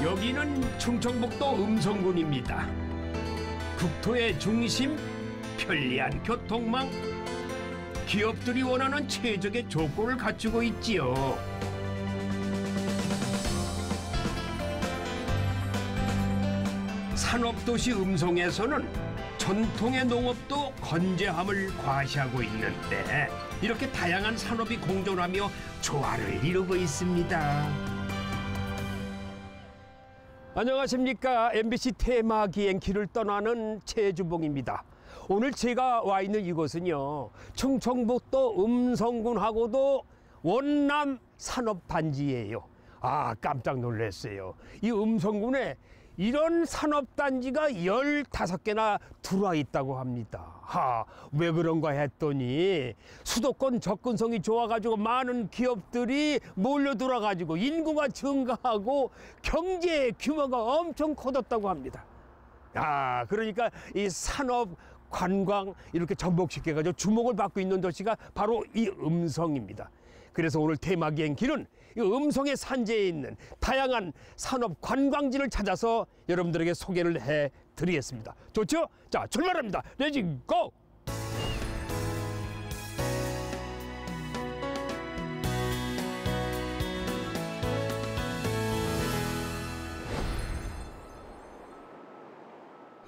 여기는 충청북도 음성군입니다. 국토의 중심, 편리한 교통망, 기업들이 원하는 최적의 조건을 갖추고 있지요. 산업도시 음성에서는 전통의 농업도 건재함을 과시하고 있는데 이렇게 다양한 산업이 공존하며 조화를 이루고 있습니다. 안녕하십니까. MBC 테마기행 길을 떠나는 최주봉입니다. 오늘 제가 와 있는 이곳은요, 충청북도 음성군하고도 원남 산업단지예요. 아, 깜짝 놀랐어요. 이 음성군에 이런 산업단지가 15개나 들어와 있다고 합니다. 왜 그런가 했더니 수도권 접근성이 좋아가지고 많은 기업들이 몰려들어가지고 인구가 증가하고 경제 규모가 엄청 커졌다고 합니다. 그러니까 이 산업, 관광 이렇게 접목시켜가지고 주목을 받고 있는 도시가 바로 이 음성입니다. 그래서 오늘 테마기행 길은 이 음성의 산지에 있는 다양한 산업 관광지를 찾아서 여러분들에게 소개를 해드리겠습니다. 좋죠? 자, 출발합니다. 레지 고!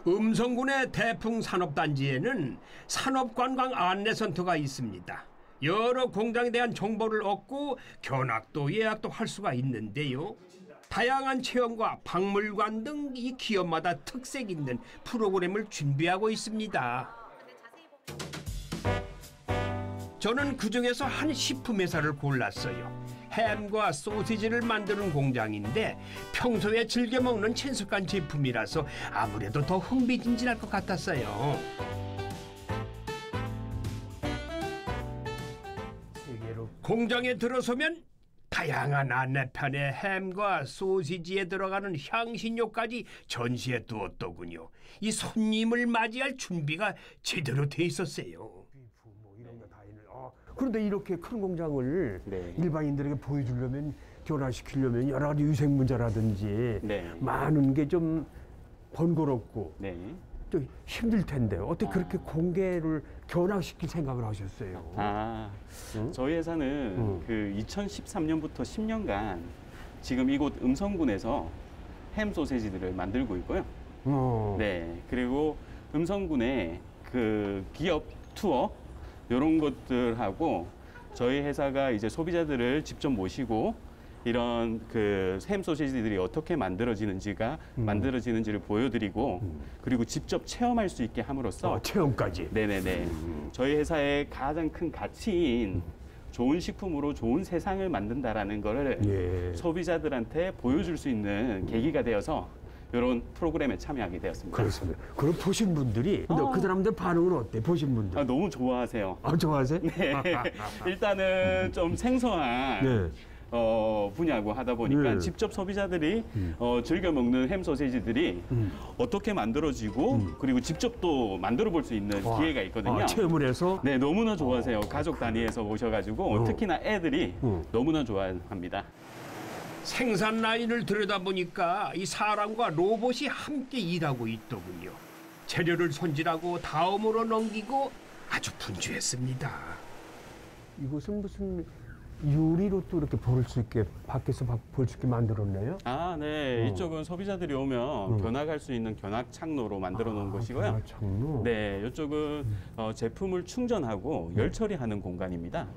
음성군의 대풍산업단지에는 산업관광 안내센터가 있습니다. 여러 공장에 대한 정보를 얻고 견학도 예약도 할 수가 있는데요. 다양한 체험과 박물관 등 이 기업마다 특색 있는 프로그램을 준비하고 있습니다. 저는 그중에서 한 식품 회사를 골랐어요. 햄과 소시지를 만드는 공장인데 평소에 즐겨 먹는 친숙한 제품이라서 아무래도 더 흥미진진할 것 같았어요. 공장에 들어서면 다양한 안내판에 햄과 소시지에 들어가는 향신료까지 전시해 두었더군요. 이 손님을 맞이할 준비가 제대로 돼 있었어요. 그런데 이렇게 큰 공장을 네. 일반인들에게 보여주려면, 교란시키려면 여러 가지 위생문제라든지 많은 게 좀 번거롭고 네. 또 힘들 텐데 어떻게 그렇게 공개를 견학시킬 생각을 하셨어요? 저희 회사는 그 2013년부터 10년간 지금 이곳 음성군에서 햄 소세지들을 만들고 있고요. 네. 그리고 음성군의 그 기업 투어 이런 것들하고 저희 회사가 이제 소비자들을 직접 모시고 이런 그 햄 소시지들이 어떻게 만들어지는지를 보여드리고 그리고 직접 체험할 수 있게 함으로써 체험까지. 네네네. 저희 회사의 가장 큰 가치인 좋은 식품으로 좋은 세상을 만든다라는 거를 소비자들한테 보여줄 수 있는 계기가 되어서 이런 프로그램에 참여하게 되었습니다. 그렇습니다. 그럼 보신 분들이 그 사람들 반응은 어때? 보신 분들? 너무 좋아하세요. 좋아하세요? 네. 일단은 좀 생소한 분야고 하다 보니까 직접 소비자들이 즐겨 먹는 햄 소시지들이 어떻게 만들어지고 그리고 직접 또 만들어 볼 수 있는 기회가 있거든요. 체험을 해서? 네, 너무나 좋아하세요. 가족 단위에서 오셔가지고 특히나 애들이 너무나 좋아합니다. 생산 라인을 들여다보니까 이 사람과 로봇이 함께 일하고 있더군요. 재료를 손질하고 다음으로 넘기고 아주 분주했습니다. 이것은 무슨 유리로 또 이렇게 볼 수 있게, 밖에서 볼 수 있게 만들었네요? 네. 이쪽은 소비자들이 오면 견학할 수 있는 견학 창로로 만들어 놓은 곳이고요. 견학 창로? 네. 이쪽은 제품을 충전하고 열 처리하는 공간입니다.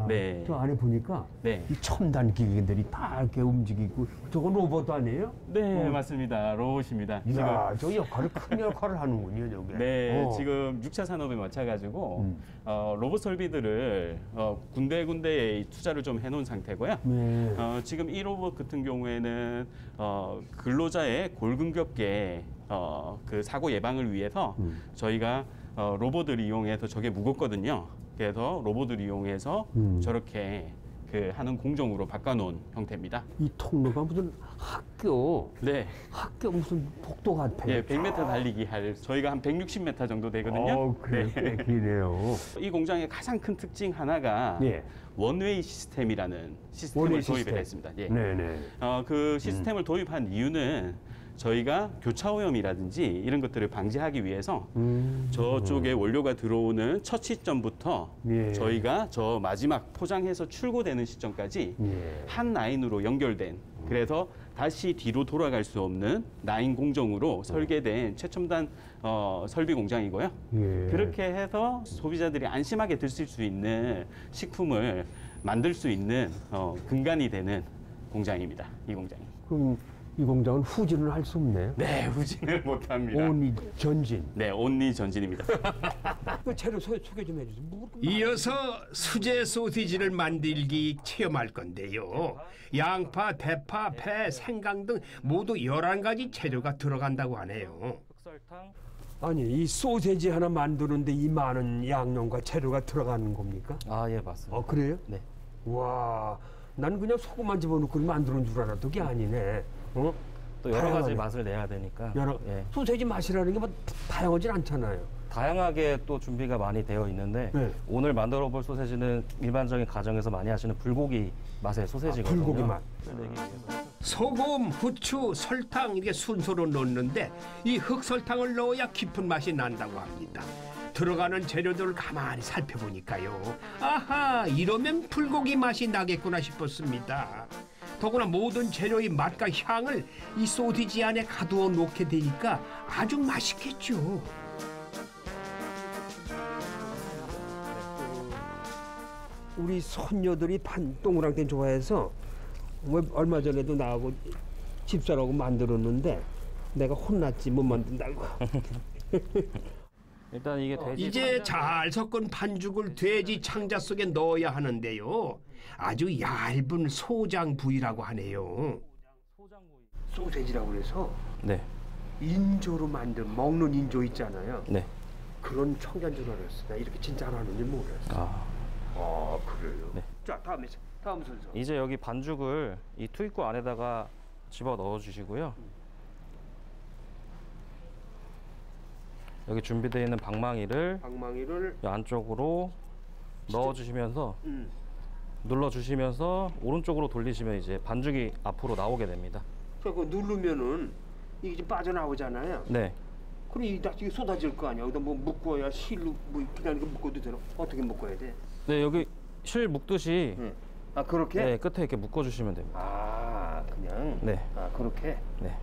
네. 저 안에 보니까 이 첨단 기기들이 다 이렇게 움직이고, 저건 로봇 아니에요? 네, 맞습니다. 로봇입니다. 이야, 저 역할을, 큰 역할을 하는군요, 저게. 네, 지금 6차 산업에 맞춰가지고 로봇 설비들을 군데군데에 투자를 좀 해놓은 상태고요. 지금 이 로봇 같은 경우에는 근로자의 골근겹게 그 사고 예방을 위해서 저희가 로봇을 이용해서, 저게 무겁거든요. 그래서 로봇을 이용해서 저렇게 그 하는 공정으로 바꿔놓은 형태입니다. 이 통로가 무슨 학교 네, 무슨 복도 같아요. 예, 100m 달리기 할 저희가 한 160m 정도 되거든요. 그래, 꽤 기네요. 이 공장의 가장 큰 특징 하나가 예. 원웨이 시스템이라는 시스템을 원웨이 도입을 시스템. 했습니다. 예. 네네. 그 시스템을 도입한 이유는 저희가 교차 오염이라든지 이런 것들을 방지하기 위해서 저쪽에 원료가 들어오는 첫 시점부터 예. 저희가 저 마지막 포장해서 출고되는 시점까지 예. 한 라인으로 연결된, 그래서 다시 뒤로 돌아갈 수 없는 라인 공정으로 설계된 최첨단 설비 공장이고요. 예. 그렇게 해서 소비자들이 안심하게 드실 수 있는 식품을 만들 수 있는 근간이 되는 공장입니다. 이 공장이. 그럼 이 공장은 후진을 할 수 없네요. 네, 후진을 못합니다. 온리 전진. 네, 온리 전진입니다. 그 재료 소개 좀 해주세요. 이어서 수제 소시지를 만들기 체험할 건데요. 양파, 대파, 배, 생강 등 모두 11가지 재료가 들어간다고 하네요. 흑설탕. 아니 이 소세지 하나 만드는데 이 많은 양념과 재료가 들어가는 겁니까? 아, 예, 맞습니다. 그래요? 네. 와, 난 그냥 소금만 집어넣고 만드는 줄 알았던 게 아니네. 또 여러 가지 다양하네. 맛을 내야 되니까. 예. 소세지 맛이라는 게 뭐 다양하진 않잖아요. 다양하게 또 준비가 많이 되어 있는데 네. 오늘 만들어 볼 소세지는 일반적인 가정에서 많이 하시는 불고기 맛의 소세지거든요. 불고기 맛. 내기 위해서. 소금, 후추, 설탕 이게 순서로 넣는데 이 흑설탕을 넣어야 깊은 맛이 난다고 합니다. 들어가는 재료들을 가만히 살펴보니까요. 아하, 이러면 불고기 맛이 나겠구나 싶었습니다. 더구나 모든 재료의 맛과 향을 이 소시지 안에 가두어 놓게 되니까 아주 맛있겠죠. 우리 손녀들이 동그랑땡 좋아해서 얼마 전에도 나하고 집사라고 만들었는데 내가 혼났지 못 만든다고. 일단 이게 돼지 이제 잘 섞은 반죽을 돼지 창자 속에 넣어야 하는데요. 아주 얇은 소장 부위라고 하네요. 소세지라고 그래서 네. 인조로 만든 먹는 인조 있잖아요. 네. 그런 청자인 줄 알았어. 나 이렇게 진짜로 하는지 몰랐어. 그래요? 네. 자, 다음 순서. 이제 여기 반죽을 이 투입구 안에다가 집어 넣어 주시고요. 여기 준비되어 있는 방망이를 방망이를 이 안쪽으로 넣어 주시면서 눌러 주시면서 오른쪽으로 돌리시면 이제 반죽이 앞으로 나오게 됩니다. 그거 누르면은 이게 좀 빠져나오잖아요. 네. 그럼 이게 쏟아질 거 아니야. 여기다 뭐 묶어야 실로 뭐 그냥 이렇게 묶어도 되나? 어떻게 묶어야 돼? 네, 여기 실 묶듯이 그렇게? 네, 끝에 이렇게 묶어 주시면 됩니다. 그냥. 네. 그렇게. 네.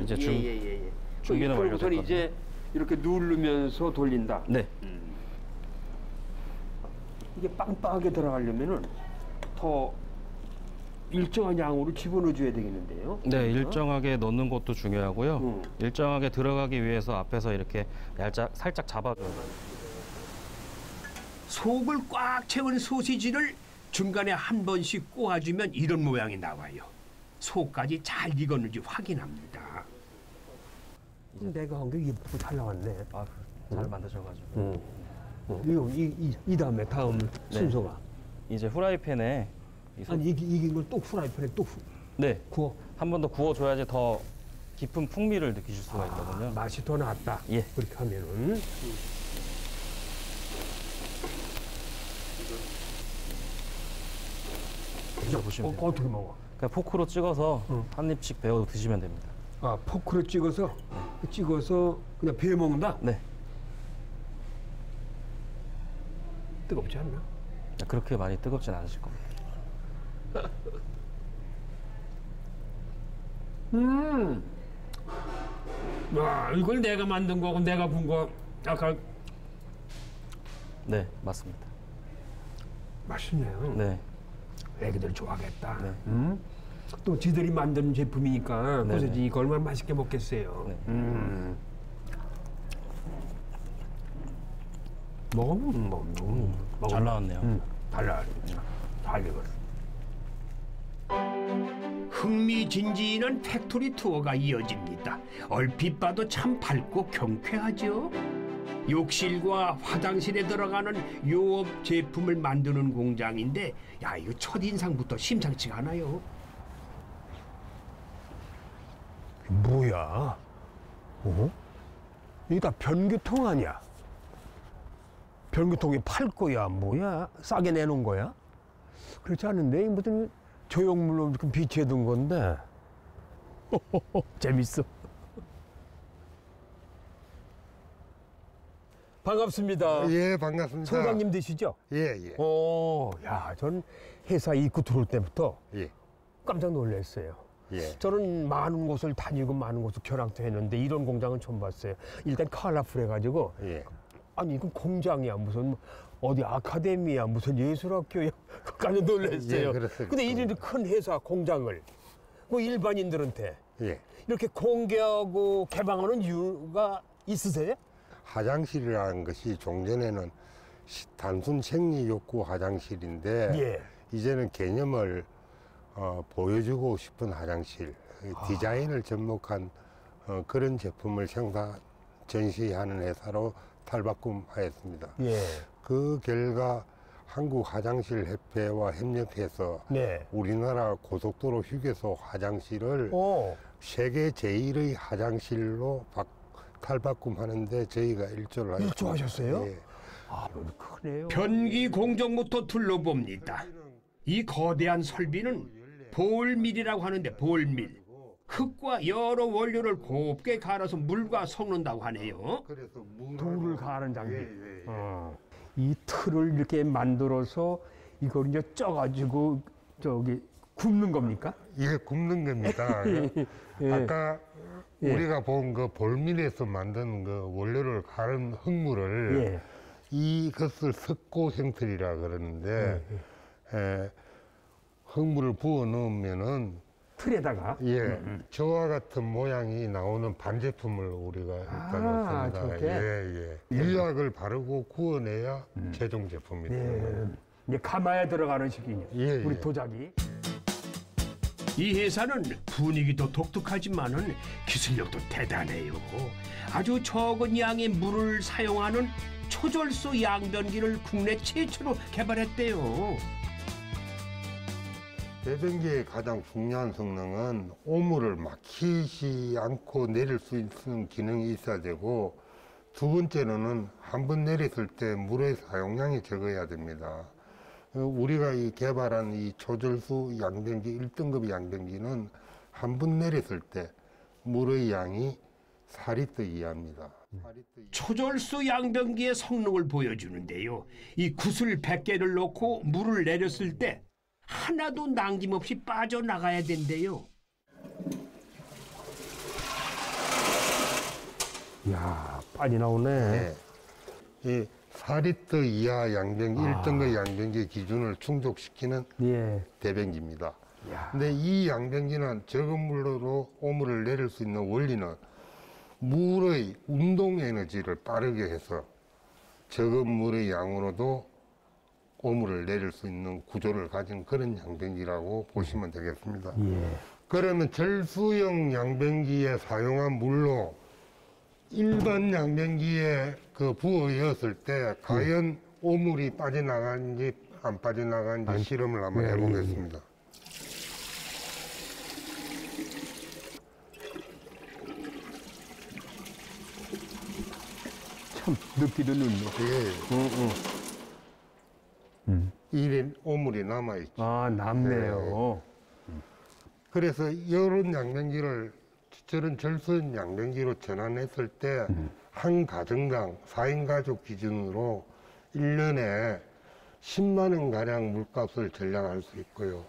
이제 준비는 완료됐거든요. 이제 이렇게 누르면서 돌린다. 네. 이게 빵빵하게 들어가려면은 더 일정한 양으로 집어넣어 줘야 되겠는데요. 네, 일정하게 넣는 것도 중요하고요. 일정하게 들어가기 위해서 앞에서 이렇게 살짝 잡아줘요. 속을 꽉 채운 소시지를 중간에 한 번씩 꼬아주면 이런 모양이 나와요. 속까지 잘 익었는지 확인합니다. 내가 한 게 예쁘고 잘 나왔네. 아, 잘 만드셔가지고. 이 다음에 다음 순서가. 이제 후라이팬에 아니 이긴 걸 또 프라이팬에 또 네, 구워. 한 번 더 구워줘야지 더 깊은 풍미를 느끼실 수가 있거든요. 맛이 더 낫다. 예. 그렇게 하면은. 보시면 돼요. 어떻게 먹어? 그냥 포크로 찍어서 한 입씩 베어 드시면 됩니다. 포크로 찍어서 그냥 베어 먹는다? 네. 뜨겁지 않나? 그렇게 많이 뜨겁진 않으실 겁니다. 이걸 내가 만든 거고 내가 군 거. 아까 네, 맞습니다. 맛있네요. 네. 애기들 좋아하겠다. 네. 또 지들이 만드는 제품이니까 네네. 소세지 이거 얼마나 맛있게 먹겠어요. 네. 먹으면 잘 나왔네요. 잘 익었어. 흥미진진한 팩토리 투어가 이어집니다. 얼핏 봐도 참 밝고 경쾌하죠. 욕실과 화장실에 들어가는 요업 제품을 만드는 공장인데 야 이거 첫인상부터 심상치가 않아요. 뭐야? 어? 이게 다 변기통 아니야? 변기통에 팔 거야 뭐야? 싸게 내놓은 거야? 그렇지 않은데 이게 무슨 조형물로 이렇게 비치해둔 건데 재밌어. 반갑습니다. 예, 반갑습니다. 청장님 되시죠? 예, 예. 야, 전 회사 입구 들어올 때부터 예. 깜짝 놀랐어요. 예. 저는 많은 곳을 다니고 많은 곳을 견학도 했는데 이런 공장은 처음 봤어요. 일단 컬러풀해가지고 예. 아니 이건 공장이야 무슨 어디 아카데미야 무슨 예술학교야 깜짝 놀랐어요. 예, 그렇습니다. 근데 이런 큰 회사 공장을 뭐 일반인들한테 예. 이렇게 공개하고 개방하는 이유가 있으세요? 화장실이라는 것이 종전에는 단순 생리 욕구 화장실인데 예. 이제는 개념을 보여주고 싶은 화장실, 디자인을 접목한 그런 제품을 전시하는 회사로 탈바꿈하였습니다. 예. 그 결과 한국화장실협회와 협력해서 네. 우리나라 고속도로 휴게소 화장실을 세계 제1의 화장실로 탈바꿈하는데 저희가 일조를 하였습니다. 일조하셨어요? 예. 아, 이거 크네요. 변기 공정부터 둘러봅니다. 이 거대한 설비는 볼밀이라고 하는데 볼밀. 흙과 여러 원료를 곱게 갈아서 물과 섞는다고 하네요. 그래서 돌을 가는 장비. 예, 예, 예. 이 틀을 이렇게 만들어서 이걸 이제 쪄가지고 저기 굽는 겁니까? 예, 굽는 겁니다. 예. 아까 예. 우리가 본 그 볼밀에서 만든 그 원료를 가른 흙물을 예. 이것을 석고 형틀이라 그러는데 흙물을 부어 넣으면은 틀에다가. 저와 같은 모양이 나오는 반제품을 우리가 일단 넣습니다. 저렇게? 예. 유약을 바르고 구워내야 최종 제품이 됩니다. 이제 가마에 들어가는 식이냐. 예, 우리 예. 도자기. 이 회사는 분위기도 독특하지만은 기술력도 대단해요. 아주 적은 양의 물을 사용하는 초절소 양변기를 국내 최초로 개발했대요. 배변기의 가장 중요한 성능은 오물을 막히지 않고 내릴 수 있는 기능이 있어야 되고, 두 번째로는 한 번 내렸을 때 물의 사용량이 적어야 됩니다. 우리가 이 개발한 이 초절수 양변기 1등급 양변기는 한 번 내렸을 때 물의 양이 4리터 이하입니다. 초절소 양변기의 성능을 보여주는데요. 이 구슬 100개를 넣고 물을 내렸을 때 하나도 남김없이 빠져나가야 된대요. 이야, 빨리 나오네. 네. 이 4리터 이하 양변기, 1등급 양변기 기준을 충족시키는 예. 대변기입니다. 야. 근데 이 양변기는 적은 물로 오물을 내릴 수 있는 원리는 물의 운동 에너지를 빠르게 해서 적은 물의 양으로도 오물을 내릴 수 있는 구조를 가진 그런 양변기라고 보시면 되겠습니다. 예. 그러면 절수형 양변기에 사용한 물로 일반 양변기에 그 부어였을 때 과연 오물이 빠져나가는지 안 빠져나가는지 실험을 한번 해보겠습니다. 참 넣기도 넣네. 예. 이래 오물이 남아있죠. 아, 남네요. 그래서 이런 양변기를 저런 절수형 양변기로 전환했을 때 한 가정당 4인 가족 기준으로 1년에 10만 원가량 물값을 절약할 수 있고요.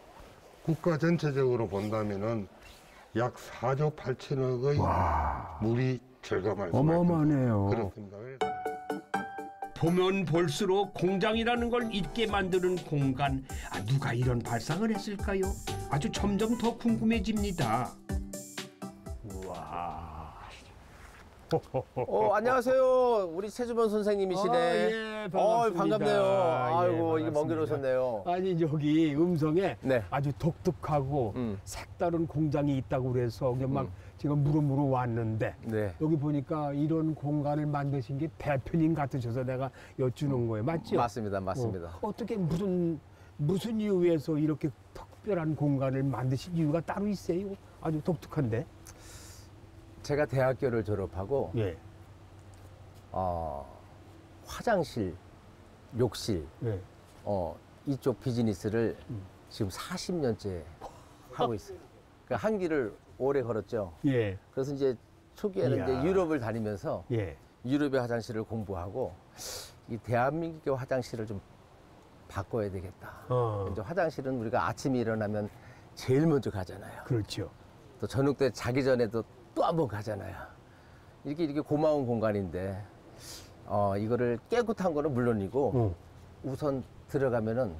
국가 전체적으로 본다면은 약 4조 8천억의 물이 절감할 수 있습니다. 어마어마하네요. 그렇습니다. 보면 볼수록 공장이라는 걸 잊게 만드는 공간. 누가 이런 발상을 했을까요? 아주 점점 더 궁금해집니다. 우와. 안녕하세요. 우리 최주범 선생님이시네. 예, 반갑습니다. 반갑네요. 아이고, 예, 이게 먼 길 반갑습니다. 오셨네요. 아니 여기 음성에 네. 아주 독특하고 색다른 공장이 있다고 그래서 이게 막 제가 물어물어 왔는데 네. 여기 보니까 이런 공간을 만드신 게 대표님 같으셔서 내가 여쭈는 거예요. 맞죠? 맞습니다. 맞습니다. 어떻게 무슨 이유에서 이렇게 특별한 공간을 만드신 이유가 따로 있어요? 아주 독특한데. 제가 대학교를 졸업하고 예. 화장실, 욕실, 예. 이쪽 비즈니스를 지금 40년째 하고 있어요. 그러니까 한 길을 오래 걸었죠. 예. 그래서 이제 초기에는 이야. 이제 유럽을 다니면서 예. 유럽의 화장실을 공부하고 이 대한민국의 화장실을 좀 바꿔야 되겠다. 이제 화장실은 우리가 아침에 일어나면 제일 먼저 가잖아요. 그렇죠. 또 저녁 때 자기 전에도 또 한 번 가잖아요. 이렇게 고마운 공간인데 이거를 깨끗한 거는 물론이고 우선 들어가면은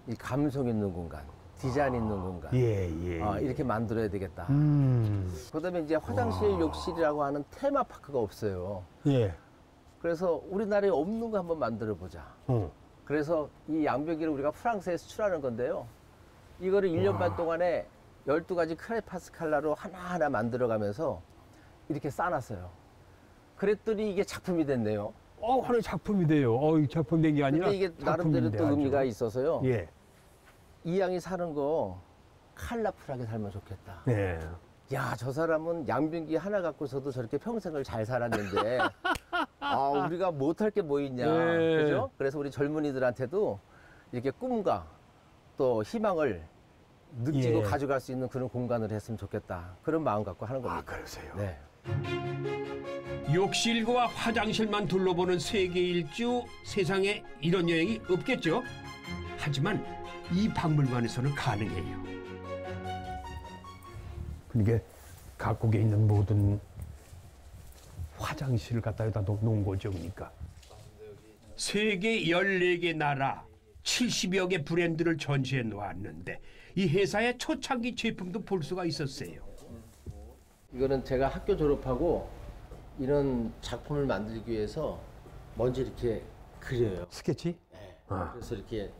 이 감성 있는 공간, 디자인 있는 공간 예. 이렇게 만들어야 되겠다. 그다음에 이제 화장실, 욕실이라고 하는 테마파크가 없어요. 예. 그래서 우리나라에 없는 거 한번 만들어 보자. 그래서 이 양변기를 우리가 프랑스에 수출하는 건데요. 이거를 1년 반 동안에 12가지 크레파스칼라로 하나하나 만들어가면서 이렇게 쌓아놨어요. 그랬더니 이게 작품이 됐네요. 하나의 작품이 돼요. 이 작품 된 게 아니라 근데 이게 나름대로 작품인데 또 아주. 의미가 있어서요. 예. 이 양이 사는 거 컬러풀하게 살면 좋겠다. 네. 야, 저 사람은 양변기 하나 갖고서도 저렇게 평생을 잘 살았는데 우리가 못할 게 뭐 있냐. 네. 그죠? 그래서 우리 젊은이들한테도 이렇게 꿈과 또 희망을 느끼고 예. 가져갈 수 있는 그런 공간을 했으면 좋겠다. 그런 마음 갖고 하는 겁니다. 그러세요. 네. 욕실과 화장실만 둘러보는 세계 일주, 세상에 이런 여행이 없겠죠. 하지만 이 박물관에서는 가능해요. 그게 각국에 있는 모든 화장실을 갖다 여기다 놓은 거죠, 그러니까. 세계 14개 나라 70여 개 브랜드를 전시해 놓았는데 이 회사의 초창기 제품도 볼 수가 있었어요. 이거는 제가 학교 졸업하고 이런 작품을 만들기 위해서 먼저 이렇게 그려요. 스케치? 네. 그래서 이렇게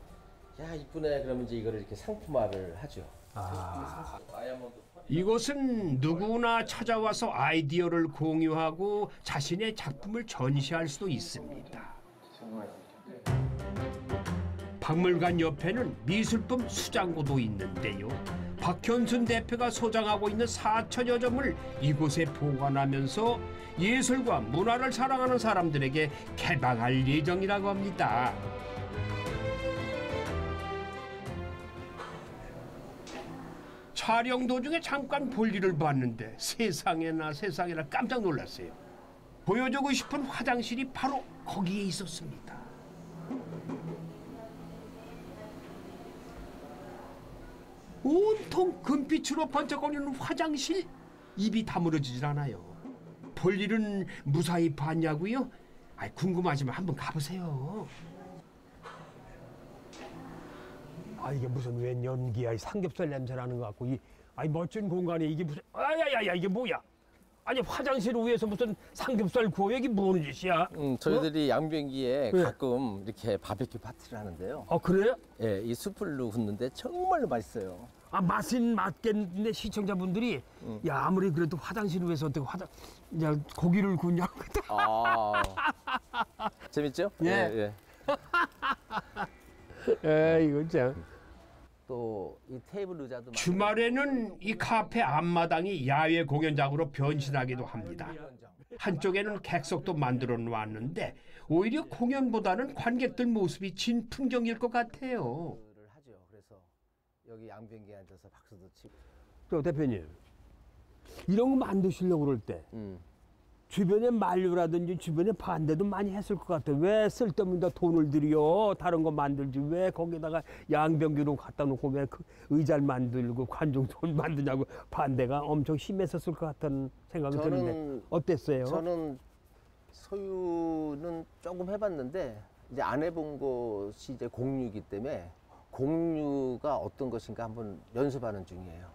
야 이쁘네 그러면 이제 이거를 이렇게 상품화를 하죠. 이곳은 누구나 찾아와서 아이디어를 공유하고 자신의 작품을 전시할 수도 있습니다. 박물관 옆에는 미술품 수장고도 있는데요. 박현순 대표가 소장하고 있는 4천여 점을 이곳에 보관하면서 예술과 문화를 사랑하는 사람들에게 개방할 예정이라고 합니다. 촬영 도중에 잠깐 볼일을 봤는데 세상에나 깜짝 놀랐어요. 보여주고 싶은 화장실이 바로 거기에 있었습니다. 온통 금빛으로 번쩍거리는 화장실, 입이 다물어지질 않아요. 볼일은 무사히 봤냐고요? 궁금하지만 한번 가보세요. 이게 무슨 웬 연기야? 이 삼겹살 냄새 나는 것 같고 멋진 공간에 이게 무슨 이게 뭐야? 아니 화장실 위에서 무슨 삼겹살 구워 이게 뭔 짓이야? 저희들이 양변기에 네. 가끔 이렇게 바베큐 파티를 하는데요. 그래요? 예, 이 숯불로 굽는데 정말로 맛있어요. 맛은 맞겠는데 시청자분들이 야 아무리 그래도 화장실 위에서 어떻게 고기를 굽냐고. 재밌죠? 예. 이거 참. 또 이 테이블 의자도 주말에는 이 카페 앞마당이 야외 공연장으로 변신하기도 합니다. 한쪽에는 객석도 만들어 놓았는데 오히려 공연보다는 관객들 모습이 진 풍경일 것 같아요. 하죠. 그래서 여기 양변기에 앉아서 박수도 치고. 또 대표님 이런 거 만드시려고 그럴 때 주변에 만류라든지 주변에 반대도 많이 했을 것 같아요. 왜 쓸데없는 돈을 들여 다른 거 만들지 왜 거기다가 양변기로 갖다 놓고 왜 그 의자를 만들고 관중석을 만드냐고 반대가 엄청 심했었을 것 같다는 생각이 드는데 어땠어요? 저는 소유는 조금 해봤는데 이제 안 해본 것이 이제 공유이기 때문에 공유가 어떤 것인가 한번 연습하는 중이에요.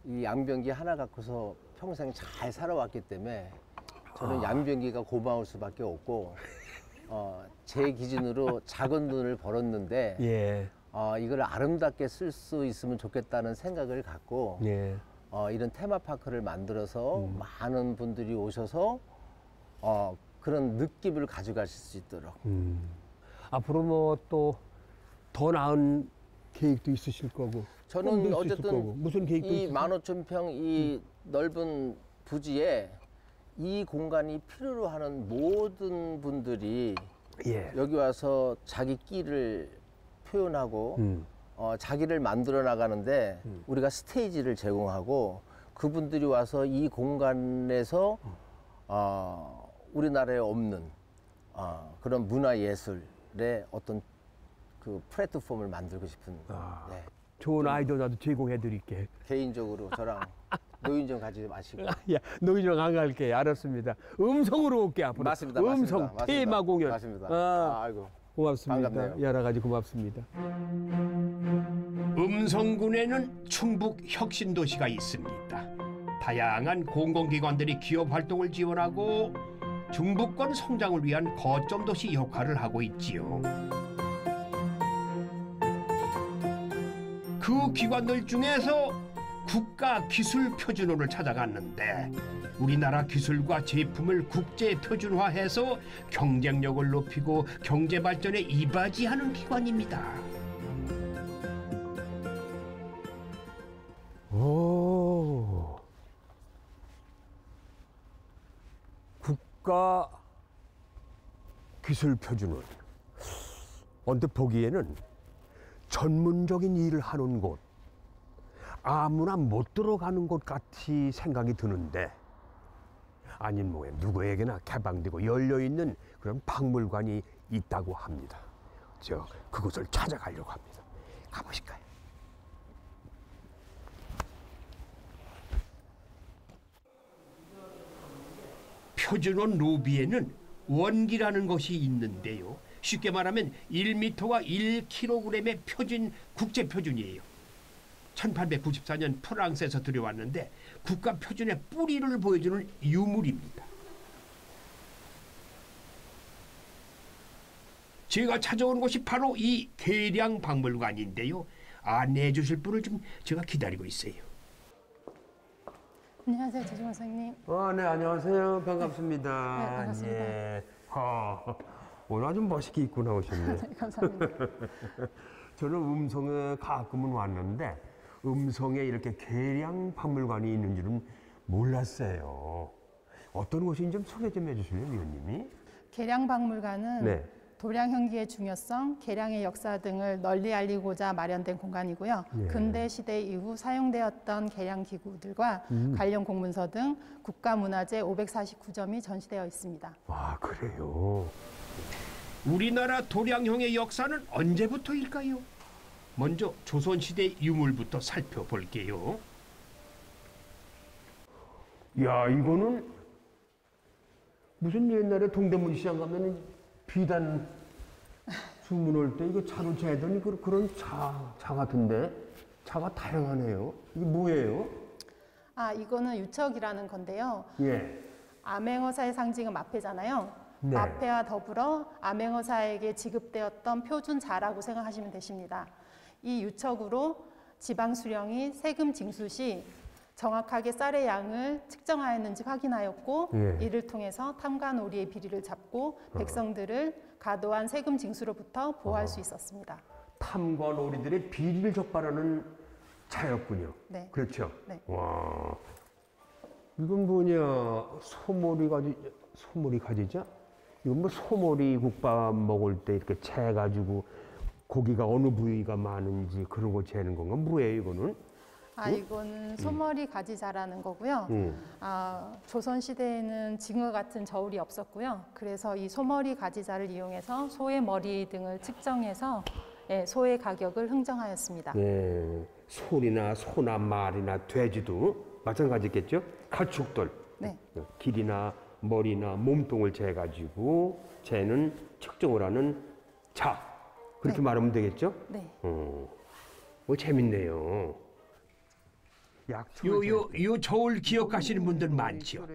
이 양변기 하나 갖고서 평생 잘 살아왔기 때문에 저는 양변기가 고마울 수밖에 없고 제 기준으로 작은 돈을 벌었는데 예. 이걸 아름답게 쓸 수 있으면 좋겠다는 생각을 갖고 예. 이런 테마파크를 만들어서 많은 분들이 오셔서 그런 느낌을 가져가실 수 있도록. 앞으로 뭐 또 더 나은 계획도 있으실 거고. 저는 꿈도 있으실 어쨌든 거고. 무슨 계획도 이 있으세요? 15,000평 이 넓은 부지에 이 공간이 필요로 하는 모든 분들이 예. 여기 와서 자기 끼를 표현하고 자기를 만들어 나가는데 우리가 스테이지를 제공하고 그분들이 와서 이 공간에서 우리나라에 없는 그런 문화예술의 어떤 그 플랫폼을 만들고 싶은 네. 좋은 아이디어 나도 제공해 드릴게. 개인적으로 저랑 노인정 가지 마시고 야, 노인정 안 갈게. 알았습니다. 음성으로 올게 앞으로. 맞습니다. 음성 맞습니다. 테마 공연. 맞습니다. 아, 아이고 고맙습니다. 반갑네요. 여러 가지 고맙습니다. 음성군에는 충북 혁신도시가 있습니다. 다양한 공공기관들이 기업 활동을 지원하고 중부권 성장을 위한 거점 도시 역할을 하고 있지요. 그 기관들 중에서 국가기술표준호를 찾아갔는데 우리나라 기술과 제품을 국제 표준화해서 경쟁력을 높이고 경제 발전에 이바지하는 기관입니다. 오. 국가 기술 표준은 언뜻 보기에는 전문적인 일을 하는 곳, 아무나 못 들어가는 곳 같이 생각이 드는데 아닌 뭐에 누구에게나 개방되고 열려있는 그런 박물관이 있다고 합니다. 그곳을 찾아가려고 합니다. 가보실까요? 표준호 로비에는 원기라는 것이 있는데요. 쉽게 말하면 1m가 1kg의 표준 국제 표준이에요. 1894년 프랑스에서 들여왔는데 국가 표준의 뿌리를 보여주는 유물입니다. 제가 찾아온 곳이 바로 이 계량박물관인데요. 안내해 주실 분을 좀 제가 기다리고 있어요. 안녕하세요, 조정원 선생님. 네, 안녕하세요. 반갑습니다. 네, 반갑습니다. 예. 오늘 아주 멋있게 입고 나오셨네요. 감사합니다. 저는 음성에 가끔은 왔는데 음성에 이렇게 계량 박물관이 있는 줄은 몰랐어요. 어떤 곳인지 좀 소개 좀 해주실래요, 위원님이? 계량박물관은 네. 도량형기의 중요성, 계량의 역사 등을 널리 알리고자 마련된 공간이고요. 예. 근대 시대 이후 사용되었던 계량 기구들과 관련 공문서 등 국가문화재 549점이 전시되어 있습니다. 아, 그래요? 우리나라 도량형의 역사는 언제부터일까요? 먼저 조선시대 유물부터 살펴볼게요. 야, 이거는 무슨 옛날에 동대문 시장 가면 비단 주문할 때 이거 차로 재더니 그런 차 같은데 차가 다양하네요. 이게 뭐예요? 이거는 유척이라는 건데요. 예. 암행어사의 상징은 마패잖아요. 네. 마패와 더불어 암행어사에게 지급되었던 표준자라고 생각하시면 되십니다. 이 유척으로 지방 수령이 세금 징수 시 정확하게 쌀의 양을 측정하였는지 확인하였고 예. 이를 통해서 탐과 놀이의 비리를 잡고 백성들을 과도한 세금 징수로부터 보호할 수 있었습니다. 탐과 놀이들의 비리를 적발하는 차였군요. 네. 그렇죠? 네. 와. 이건 뭐냐? 소머리 가지죠? 이건 뭐 소머리 국밥 먹을 때 이렇게 채가지고 고기가 어느 부위가 많은지 그런 거 재는 건가? 뭐예요, 이거는? 이거는 소머리 가지자라는 거고요. 조선 시대에는 지금과 같은 저울이 없었고요. 그래서 이 소머리 가지자를 이용해서 소의 머리 등을 측정해서 소의 가격을 흥정하였습니다. 네. 소나 소나 말이나 돼지도 마찬가지겠죠? 가축들. 네. 길이나 머리나 몸통을 재가지고 재는 측정을 하는 자. 그렇게 네. 말하면 되겠죠? 네. 재밌네요. 요 저울 기억하시는 분들 많죠.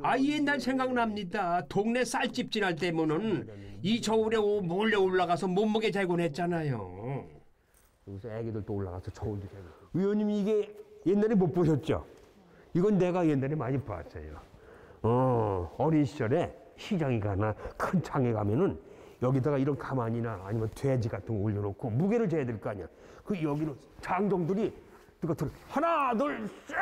아, 옛날 생각납니다. 동네 쌀집 지날 때면은 이 저울에 몰래 올라가서 몸무게 재곤 했잖아요. 여기서 애기들도 올라가서 저울도 재고. 의원님 이게 옛날에 못 보셨죠? 이건 내가 옛날에 많이 봤어요. 어린 시절에 시장에 가나 큰 장에 가면은 여기다가 이런 가만이나 아니면 돼지 같은 거 올려놓고 무게를 재야 될 거 아니야. 그 여기로 장정들이 그것들 하나 둘 셋.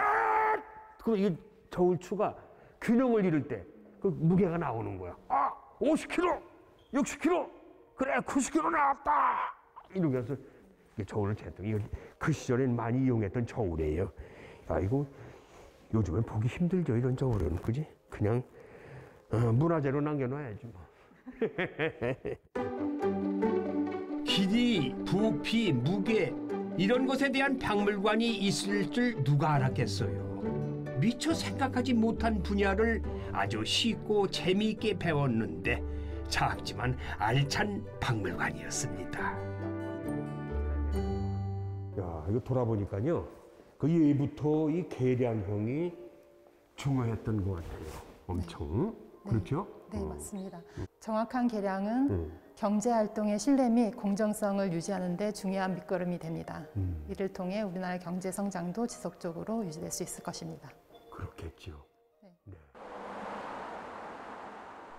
그럼 이 저울추가 균형을 잃을 때 그 무게가 나오는 거야. 아, 50kg, 60kg, 그래 90kg 나왔다. 이렇게 해서 저울을 쟀더니 이거 그 시절엔 많이 이용했던 저울이에요. 야, 이거 요즘엔 보기 힘들죠, 이런 저울은. 그지? 그냥 문화재로 남겨놔야지 뭐. 길이, 부피, 무게 이런 것에 대한 박물관이 있을 줄 누가 알았겠어요. 미처 생각하지 못한 분야를 아주 쉽고 재미있게 배웠는데 작지만 알찬 박물관이었습니다. 야, 이거 돌아보니까요. 그 예부터 이 계량형이 중요했던 것 같아요. 엄청. 네. 그렇죠? 네, 맞습니다. 정확한 계량은 경제활동의 신뢰 및 공정성을 유지하는 데 중요한 밑거름이 됩니다. 이를 통해 우리나라의 경제 성장도 지속적으로 유지될 수 있을 것입니다. 그렇겠죠. 네.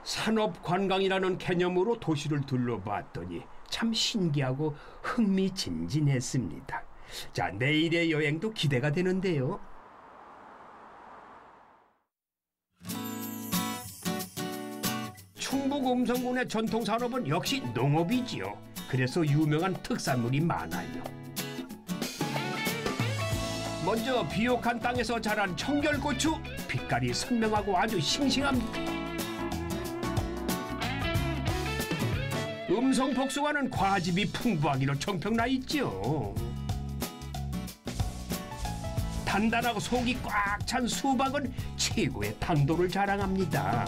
산업관광이라는 개념으로 도시를 둘러봤더니 참 신기하고 흥미진진했습니다. 자, 내일의 여행도 기대가 되는데요. 충북 음성군의 전통산업은 역시 농업이지요. 그래서 유명한 특산물이 많아요. 먼저 비옥한 땅에서 자란 청결고추, 빛깔이 선명하고 아주 싱싱합니다. 음성 복숭아는 과즙이 풍부하기로 정평나 있죠. 단단하고 속이 꽉 찬 수박은 최고의 당도를 자랑합니다.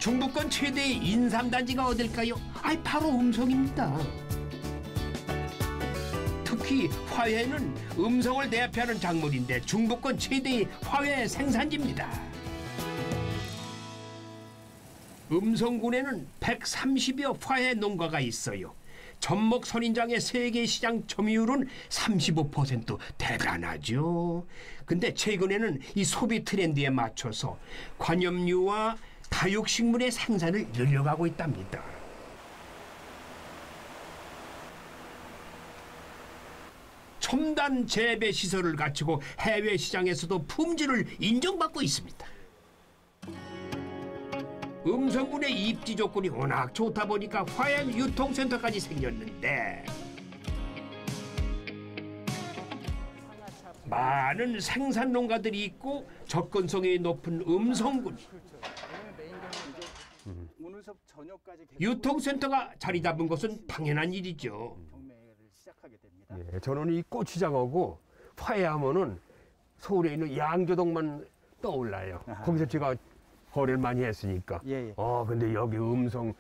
중부권 최대의 인삼단지가 어딜까요? 바로 음성입니다. 특히 화훼는 음성을 대표하는 작물인데 중부권 최대의 화훼 생산지입니다. 음성군에는 130여 화훼 농가가 있어요. 전목 선인장의 세계 시장 점유율은 35%. 대단하죠. 근데 최근에는 이 소비 트렌드에 맞춰서 관염류와 다육식물의 생산을 늘려가고 있답니다. 첨단 재배 시설을 갖추고 해외 시장에서도 품질을 인정받고 있습니다. 음성군의 입지 조건이 워낙 좋다 보니까 화훼 유통센터까지 생겼는데 많은 생산 농가들이 있고 접근성이 높은 음성군. 유통센터가 자리 잡은 것은 당연한 일이죠. 예, 저는 이 고추장하고 화훼하면은 서울에 있는 양조동만 떠올라요. 거기서 제가 거래를 많이 했으니까. 예. 근데 여기 음성,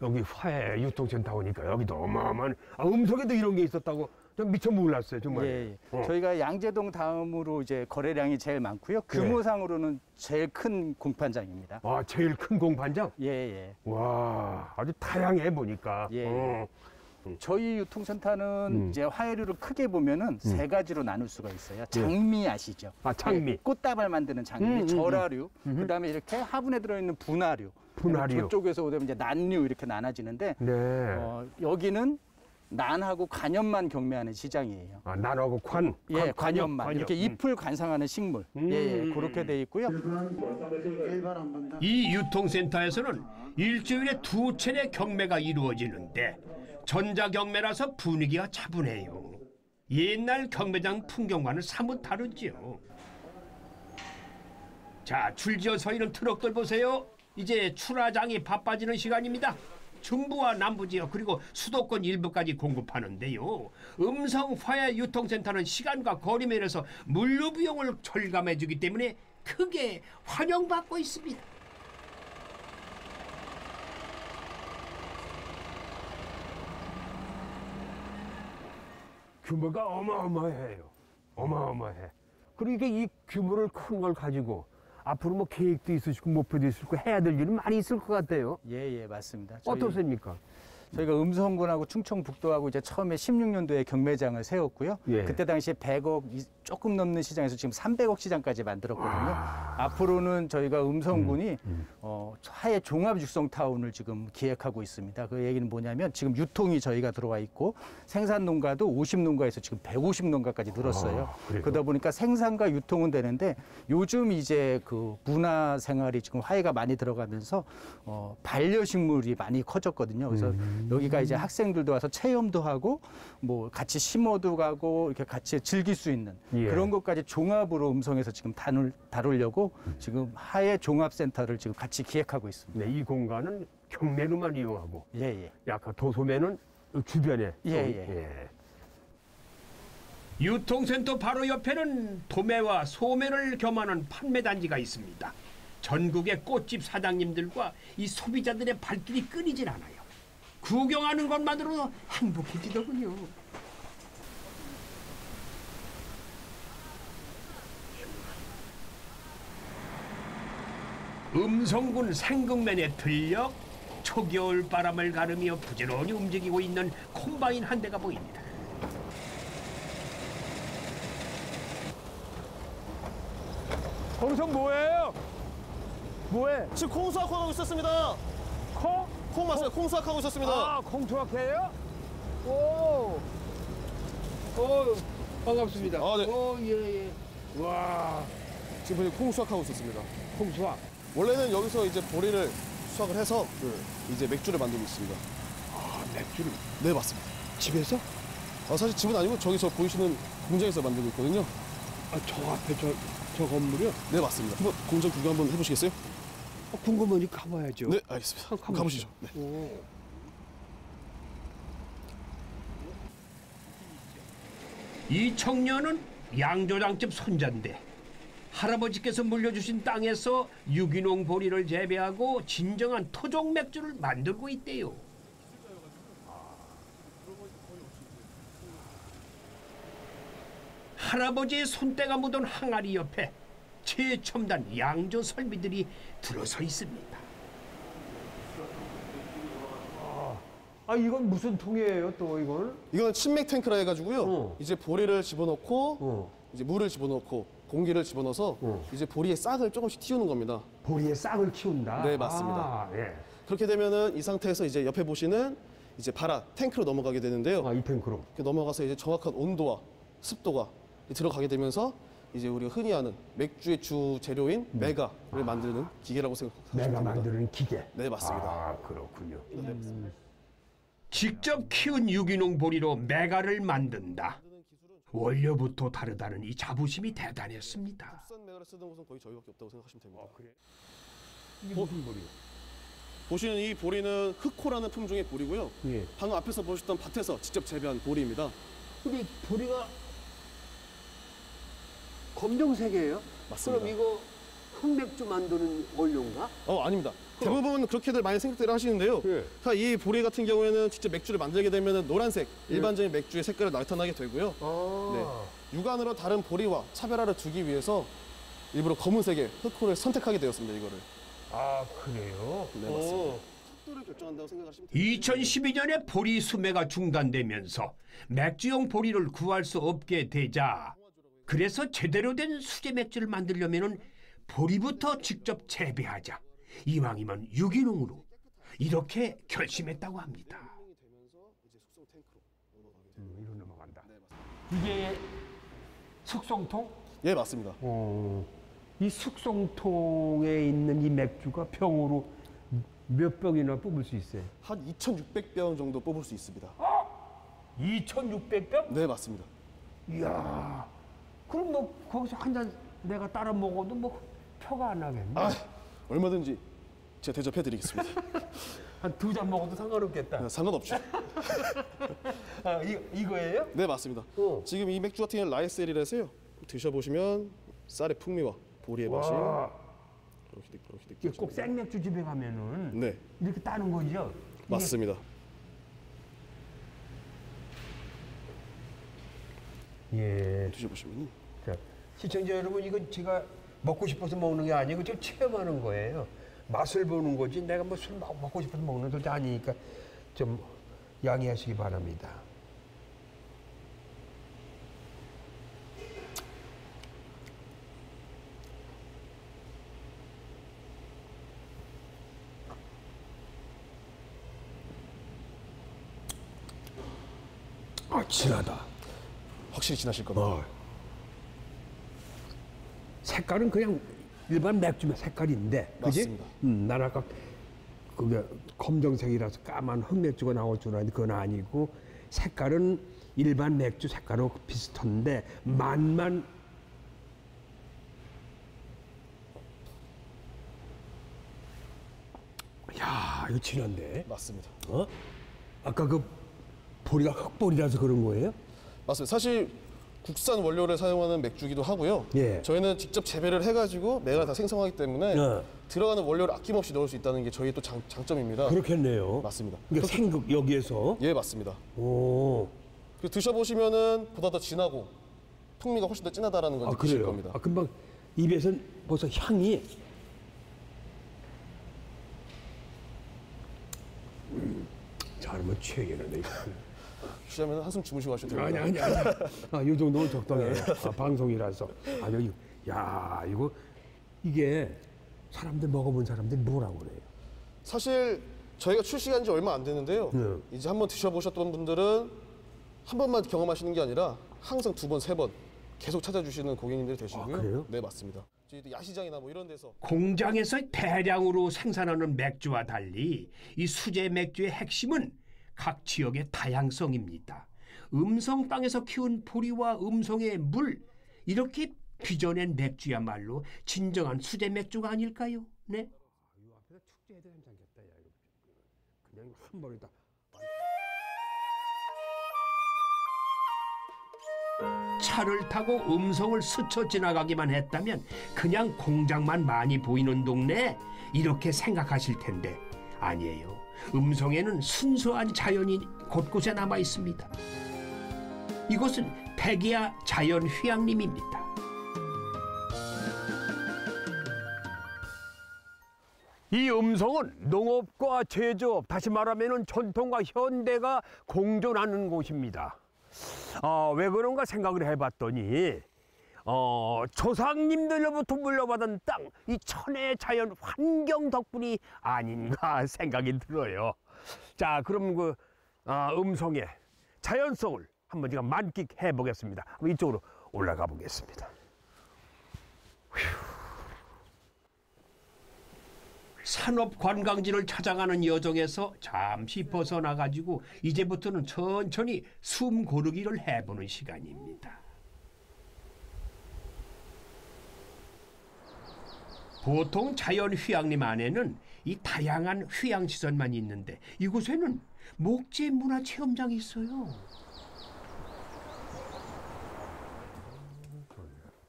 여기 화훼 유통센터 오니까 여기도 어마어마한, 음성에도 이런 게 있었다고 좀 미처 몰랐어요, 정말. 예. 저희가 양재동 다음으로 이제 거래량이 제일 많고요. 규모상으로는 제일 큰 공판장입니다. 제일 큰 공판장? 예. 와, 아주 다양해 보니까. 예. 저희 유통센터는 이제 화훼류를 크게 보면은 세 가지로 나눌 수가 있어요. 장미 아시죠? 장미. 네, 꽃다발 만드는 장미, 절화류, 그다음에 이렇게 화분에 들어있는 분화류. 저쪽에서 오면 이제 난류 이렇게 나눠지는데 여기는 난하고 관엽만 경매하는 시장이에요. 난하고 관? 예, 관엽만. 이렇게 잎을 관상하는 식물. 그렇게 돼 있고요. 이 유통센터에서는 일주일에 2차례 경매가 이루어지는데 전자경매라서 분위기가 차분해요. 옛날 경매장 풍경과는 사뭇 다르죠. 자, 줄지어 서 있는 트럭들 보세요. 이제 출하장이 바빠지는 시간입니다. 중부와 남부 지역 그리고 수도권 일부까지 공급하는데요. 음성 화훼 유통센터는 시간과 거리 면에서 물류 비용을 절감해주기 때문에 크게 환영받고 있습니다. 규모가 어마어마해요. 어마어마해. 그리고 이 규모를 큰 걸 가지고 앞으로 뭐 계획도 있으시고 목표도 있으시고 해야 될 일은 많이 있을 것 같아요. 예, 맞습니다. 어떻습니까? 저희가 음성군하고 충청북도하고 이제 처음에 16년도에 경매장을 세웠고요. 예. 그때 당시에 100억 조금 넘는 시장에서 지금 300억 시장까지 만들었거든요. 앞으로는 저희가 음성군이 하해 종합 육성타운을 지금 기획하고 있습니다. 그 얘기는 뭐냐면 지금 유통이 저희가 들어와 있고 생산 농가도 50농가에서 지금 150농가까지 늘었어요. 그러다 보니까 생산과 유통은 되는데 요즘 이제 그 문화 생활이 지금 화해가 많이 들어가면서 반려식물이 많이 커졌거든요. 그래서 여기가 이제 학생들도 와서 체험도 하고 뭐 같이 심어도 가고 이렇게 같이 즐길 수 있는 그런 것까지 종합으로 음성에서 지금 다루려고 지금 하해 종합센터를 지금 같이 기획하고 있습니다. 네, 이 공간은 경매로만 이용하고 예. 약간 도소매는 주변에 예. 유통센터 바로 옆에는 도매와 소매를 겸하는 판매단지가 있습니다. 전국의 꽃집 사장님들과 이 소비자들의 발길이 끊이질 않아요. 구경하는 것만으로도 행복해지더군요. 음성군 생극면에 들려 초겨울 바람을 가르며 부지런히 움직이고 있는 콤바인 한 대가 보입니다. 거기서 뭐예요? 뭐해? 지금 콩 수확하고 있었습니다. 콩? 콩 맞아요. 콩 수확하고 있었습니다. 아, 콩 수확해요? 오, 반갑습니다. 아, 네. 예. 와, 지금 콩 수확하고 있었습니다. 콩 수확. 원래는 여기서 이제 보리를 수확을 해서 이제 맥주를 만들고 있습니다. 아, 맥주를 네, 맞습니다. 집에서? 사실 집은 아니고 저기서 보이시는 공장에서 만들고 있거든요. 아, 저 앞에 저 건물이요? 네, 맞습니다. 한번 공장 구경 한번 해보시겠어요? 궁금하니 가봐야죠. 네, 알겠습니다. 가보시죠. 네. 이 청년은 양조장집 손자인데 할아버지께서 물려주신 땅에서 유기농 보리를 재배하고 진정한 토종 맥주를 만들고 있대요. 할아버지의 손때가 묻은 항아리 옆에 최첨단 양조 설비들이 들어서 있습니다. 아, 이건 무슨 통이에요, 또 이건? 이건 침맥 탱크라 해가지고요. 이제 보리를 집어넣고 이제 물을 집어넣고 공기를 집어넣어서 이제 보리의 싹을 조금씩 틔우는 겁니다. 보리의 싹을 키운다? 네, 맞습니다. 아, 예. 그렇게 되면은 이 상태에서 이제 옆에 보시는 이제 발화 탱크로 넘어가게 되는데요. 아, 이 탱크로. 이렇게 넘어가서 이제 정확한 온도와 습도가 들어가게 되면서 이제 우리가 흔히 아는 맥주의 주 재료인 메가를 만드는 기계라고 생각하시면 내가 됩니다. 만드는 기계. 네, 맞습니다. 아, 그렇군요. 네, 맞습니다. 직접 키운 유기농 보리로 메가를 만든다. 원료부터 다르다는 이 자부심이 대단했습니다. 국산 메가를 쓰는 곳은 거의 저희밖에 없다고 생각하시면 됩니다. 그래? 이게 무슨 보리요? 보시는 이 보리는 흑호라는 품종의 보리고요. 예. 방금 앞에서 보셨던 밭에서 직접 재배한 보리입니다. 근데 보리가 검정색이에요? 맞습니다. 그럼 이거 흑맥주 만드는 원료인가? 아닙니다. 대부분 그렇게들 많이 생각들을 하시는데요. 예. 이 보리 같은 경우에는 직접 맥주를 만들게 되면 노란색, 일반적인 맥주의 색깔을 나타나게 되고요. 네. 육안으로 다른 보리와 차별화를 두기 위해서 일부러 검은색의 흑호를 선택하게 되었습니다, 이거를. 아, 그래요? 네, 맞습니다. 속도를 결정한다고 생각하시면 됩니다. 2012년에 보리 수매가 중단되면서 맥주용 보리를 구할 수 없게 되자 그래서 제대로 된 수제 맥주를 만들려면은 보리부터 직접 재배하자. 이왕이면 유기농으로 이렇게 결심했다고 합니다. 이로 넘어간다. 이게 숙성통? 예, 맞습니다. 이 숙성통에 있는 이 맥주가 병으로 몇 병이나 뽑을 수 있어요? 한 2,600병 정도 뽑을 수 있습니다. 2,600병? 네, 맞습니다. 이야, 그럼 뭐 거기서 한 잔 내가 따라 먹어도 뭐 표가 안 나겠네. 얼마든지 제가 대접해드리겠습니다. 한 두 잔 먹어도 상관없겠다. 상관없죠. 이거예요? 네, 맞습니다. 지금 이 맥주 같은 경우는 라이셀이라서요. 드셔보시면 쌀의 풍미와 보리의 맛이 이렇게 이게 꼭 생맥주 집에 가면은 네, 이렇게 따는 거죠? 이게 맞습니다. 예. 드셔보시면 자, 시청자 여러분, 이건 제가 먹고 싶어서 먹는 게 아니고 좀 체험하는 거예요. 맛을 보는 거지 내가 뭐 술 먹고 싶어서 먹는 것도 아니니까 좀 양해하시기 바랍니다. 아, 진하다. 확실히 진하실 겁니다. 색깔은 그냥 일반 맥주 색깔인데, 그지? 맞습니다. 난 아까 그게 검정색이라서 까만 흑맥주가 나올 줄 알았는데 그건 아니고 색깔은 일반 맥주 색깔하고 비슷한데 맛만 야, 이거 진한데? 맞습니다. 어? 아까 그 보리가 흑보리라서 그런 거예요? 맞습니다. 사실 국산 원료를 사용하는 맥주기도 하고요. 예. 저희는 직접 재배를 해가지고 매달 다 생성하기 때문에 네. 들어가는 원료를 아낌없이 넣을 수 있다는 게 저희 또 장점입니다. 그렇겠네요. 맞습니다. 그러니까 생극 여기에서. 예, 맞습니다. 오. 그래서 드셔보시면은 보다 더 진하고 풍미가 훨씬 더 진하다라는 걸 느끼실 그래요? 겁니다. 아, 금방 입에선 벌써 향이 잘못 취하겠는데 이거. 취하면 한숨 주무시고 하셔도 됩니다. 아니. 아, 이 정도는 적당해요. 아, 방송이라서. 아, 여기, 야, 이게 사람들 먹어본 사람들이 뭐라고 그래요? 사실 저희가 출시한 지 얼마 안 됐는데요. 네. 이제 한번 드셔보셨던 분들은 한 번만 경험하시는 게 아니라 항상 두 번, 세 번 계속 찾아주시는 고객님들이 되시고요. 아, 그래요? 네, 맞습니다. 저희 야시장이나 뭐 이런 데서 공장에서 대량으로 생산하는 맥주와 달리 이 수제 맥주의 핵심은 각 지역의 다양성입니다. 음성 땅에서 키운 보리와 음성의 물, 이렇게 빚어낸 맥주야말로 진정한 수제 맥주가 아닐까요? 네? 이 앞에서 축제해도 괜찮겠다. 야, 그냥 한 번이다. 차를 타고 음성을 스쳐 지나가기만 했다면 그냥 공장만 많이 보이는 동네 이렇게 생각하실 텐데 아니에요. 음성에는 순수한 자연이 곳곳에 남아 있습니다. 이곳은 백이야 자연휴양림입니다. 이 음성은 농업과 제조업, 다시 말하면 전통과 현대가 공존하는 곳입니다. 왜 그런가 생각을 해봤더니 조상님들로부터 물려받은 땅, 이 천혜의 자연 환경 덕분이 아닌가 생각이 들어요. 자, 그럼 그 음성의 자연성을 한번 제가 만끽해 보겠습니다. 이쪽으로 올라가 보겠습니다. 산업 관광지를 찾아가는 여정에서 잠시 벗어나가지고 이제부터는 천천히 숨 고르기를 해보는 시간입니다. 보통 자연휴양림 안에는 이 다양한 휴양시설만 있는데 이곳에는 목재 문화체험장이 있어요.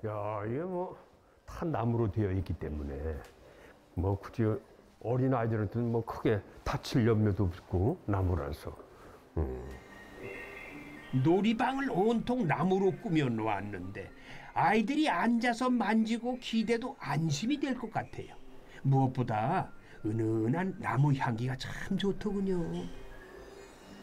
야, 이게 뭐 다 나무로 되어 있기 때문에 뭐 굳이 어린 아이들한테는 뭐 크게 다칠 염려도 없고 나무라서. 놀이방을 온통 나무로 꾸며 놓았는데 아이들이 앉아서 만지고 기대도 안심이 될 것 같아요. 무엇보다 은은한 나무 향기가 참 좋더군요.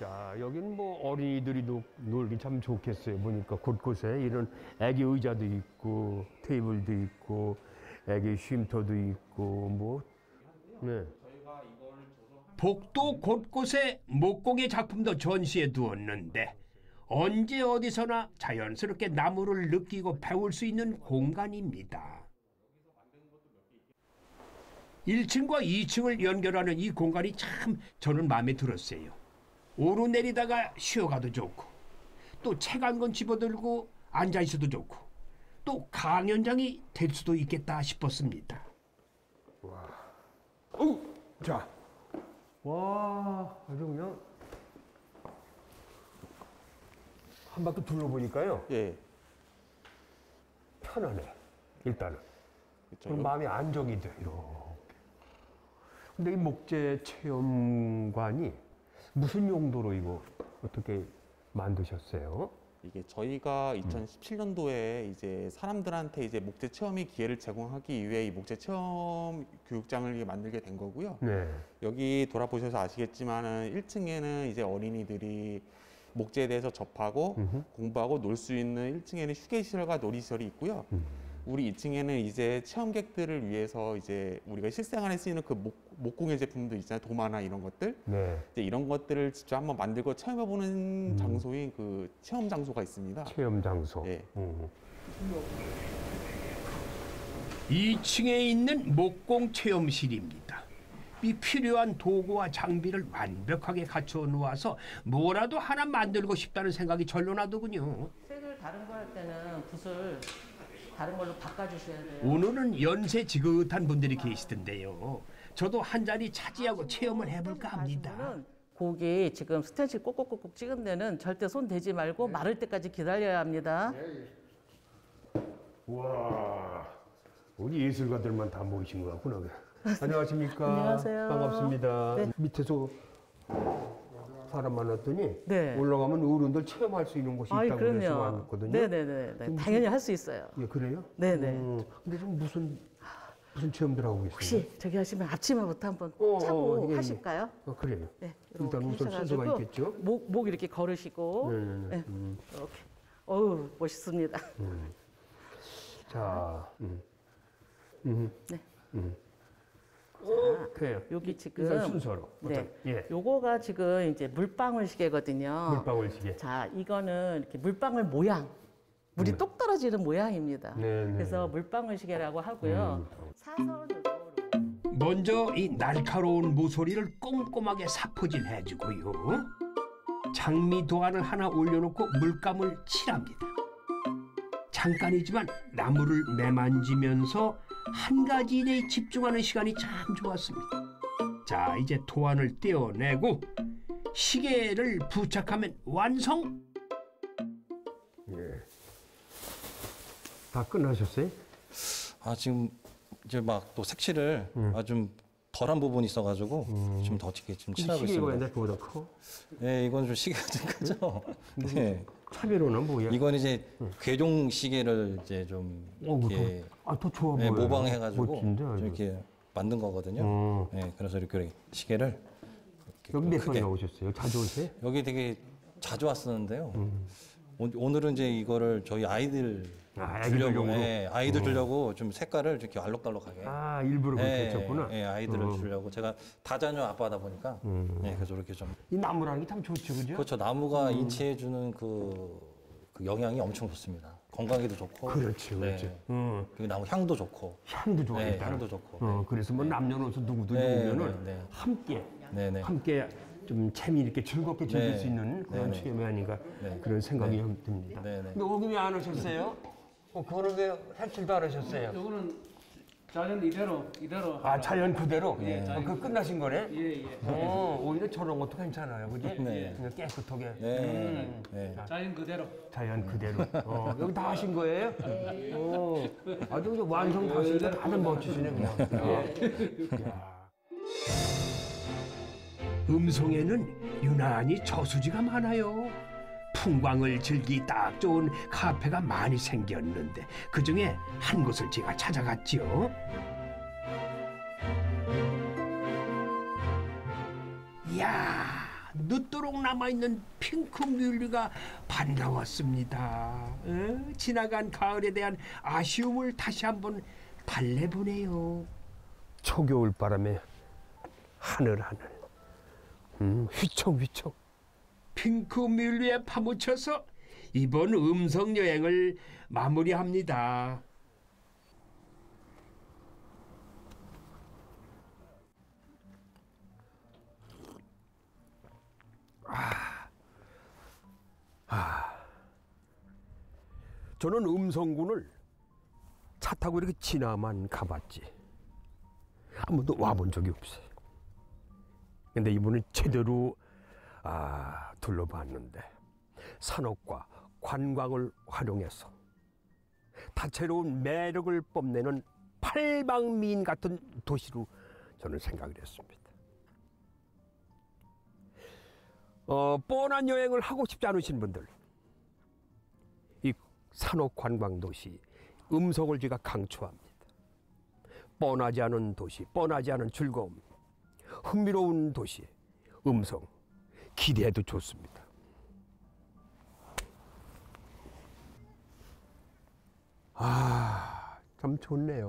자, 여기는 뭐 어린이들이 놀기 참 좋겠어요. 보니까 곳곳에 이런 애기 의자도 있고 테이블도 있고 애기 쉼터도 있고 뭐. 네. 복도 곳곳에 목공의 작품도 전시해 두었는데 언제 어디서나 자연스럽게 나무를 느끼고 배울 수 있는 공간입니다. 1층과 2층을 연결하는 이 공간이 참 저는 마음에 들었어요. 오르내리다가 쉬어가도 좋고 또 책 한 권 집어들고 앉아있어도 좋고 또 강연장이 될 수도 있겠다 싶었습니다. 와, 자, 와, 아주 그냥 한 바퀴 둘러보니까요. 예. 편하네. 일단은. 그쵸, 그럼 마음이 안정이 돼. 이렇게. 근데 이 목재 체험관이 무슨 용도로 이거 어떻게 만드셨어요? 이게 저희가 2017년도에 이제 사람들한테 이제 목재 체험의 기회를 제공하기 위해 이 목재 체험 교육장을 만들게 된 거고요. 네. 여기 돌아보셔서 아시겠지만은 1층에는 이제 어린이들이 목재에 대해서 접하고 공부하고 놀 수 있는 1층에는 휴게시설과 놀이시설이 있고요. 우리 2층에는 이제 체험객들을 위해서 이제 우리가 실생활에 쓰이는 그 목공예 제품들 있잖아요. 도마나 이런 것들. 네. 이제 이런 것들을 직접 한번 만들고 체험해보는 장소인 그 체험 장소가 있습니다. 체험 장소. 예. 2층에 있는 목공 체험실입니다. 이 필요한 도구와 장비를 완벽하게 갖춰 놓아서 뭐라도 하나 만들고 싶다는 생각이 절로 나더군요. 색을 다른 거 할 때는 붓을 다른 걸로 바꿔주셔야 돼요. 오늘은 연세 지긋한 분들이 계시던데요. 저도 한 자리 차지하고 체험을 해볼까 합니다. 고기 지금 스텐실 꼭꼭꼭꼭 찍은 데는 절대 손 대지 말고 마를 때까지 기다려야 합니다. 와, 우리 예술가들만 다 모이신 것 같구나. 안녕하십니까. 안녕하세요. 반갑습니다. 네. 밑에서 사람 만났더니 네. 올라가면 어른들 체험할 수 있는 곳이 있다고 그래서 왔거든요. 네네네. 당연히 할 수 있어요. 예, 그래요? 네네. 근데 좀 무슨 체험들 하고 계세요? 혹시 저기 하시면 앞치마부터 한번 차고 예, 하실까요? 그래요. 네. 일단 우선 순서가 있겠죠. 목 이렇게 걸으시고. 네네네. 네. 이렇게. 어우 멋있습니다. 자, 네. 그래요. 여기 지금 일단 순서로. 네. 예. 요거가 지금 이제 물방울 시계거든요. 물방울 시계. 자, 이거는 이렇게 물방울 모양. 물이 똑 떨어지는 모양입니다. 네. 그래서 물방울 시계라고 하고요. 사선으로. 먼저 이 날카로운 모서리를 꼼꼼하게 사포질 해주고요. 장미 도안을 하나 올려놓고 물감을 칠합니다. 잠깐이지만 나무를 매만지면서 한 가지 일에 집중하는 시간이 참 좋았습니다. 자, 이제 도안을 떼어내고 시계를 부착하면 완성! 예. 다 끝나셨어요? 아 지금 이제 막 또 색칠을 좀 덜한 부분이 있어가지고 좀 더 어떻게 좀 칠하고 시계가 있습니다. 옛날 그보다 커? 네, 이건 좀 시계가 좀 크죠. 네. 차별로는 뭐야? 이건 이제 괴종 시계를 이제 좀 이렇게 더 좋아 네, 보여요. 모방해가지고 멋진데, 좀 아주. 이렇게 만든 거거든요. 네, 그래서 이렇게 시계를 여기 몇 크게. 번이나 오셨어요? 자주 오세요? 여기 되게 자주 왔었는데요. 오늘은 이제 이거를 저희 아이들 아이들 주려고, 용으로? 네, 아이들 주려고 좀 색깔을 이렇게 알록달록하게. 아, 일부러 그렇게 했었구나. 네, 아이들을 주려고 제가 다자녀 아빠다 보니까 네, 그래서 이렇게 좀. 이 나무라는 게 참 좋죠, 그죠? 그렇죠. 나무가 인체에 주는 그 영향이 엄청 좋습니다. 건강에도 좋고. 그렇지, 그렇지. 그리고 나무 향도 좋고. 향도 좋아요. 네, 일단. 향도 좋고. 그래서 뭐 남녀노소 누구도 네, 누우면은 네, 네. 함께 좀 재미있게 즐겁게 즐길 네. 수 있는 그런 네, 네. 체험이 아닌가 네. 그런 생각이 네. 듭니다. 네, 네. 근데 오늘 왜 안 오셨어요? 그거는 왜 색칠도 안 하셨어요? 요거는 자연 이대로 아, 자연 그대로? 예, 자연 그 끝나신 거네? 예. 오히려 저런 것도 괜찮아요, 그지? 네. 그냥 깨끗하게. 네. 자연 그대로. 자연 그대로. 여기 다 하신 거예요? 아주 완성 다 하시니까 다들 멋지시네, 그냥. 야. 음성에는 유난히 저수지가 많아요. 풍광을 즐기 딱 좋은 카페가 많이 생겼는데 그중에 한 곳을 제가 찾아갔죠. 이야, 늦도록 남아있는 핑크 뮬리가 반가웠습니다. 지나간 가을에 대한 아쉬움을 다시 한번 달래보네요. 초겨울 바람에 하늘 휘청휘청. 핑크 뮬리에 파묻혀서 이번 음성 여행을 마무리합니다. 저는 음성군을 차 타고 이렇게 지나만 가봤지 한 번도 와본 적이 없어요. 근데 이번엔 제대로 둘러봤는데 산업과 관광을 활용해서 다채로운 매력을 뽐내는 팔방미인 같은 도시로 저는 생각을 했습니다. 뻔한 여행을 하고 싶지 않으신 분들, 산업 관광 도시 음성을 제가 강추합니다. 뻔하지 않은 도시, 뻔하지 않은 즐거움, 흥미로운 도시 음성 기대해도 좋습니다. 참 좋네요.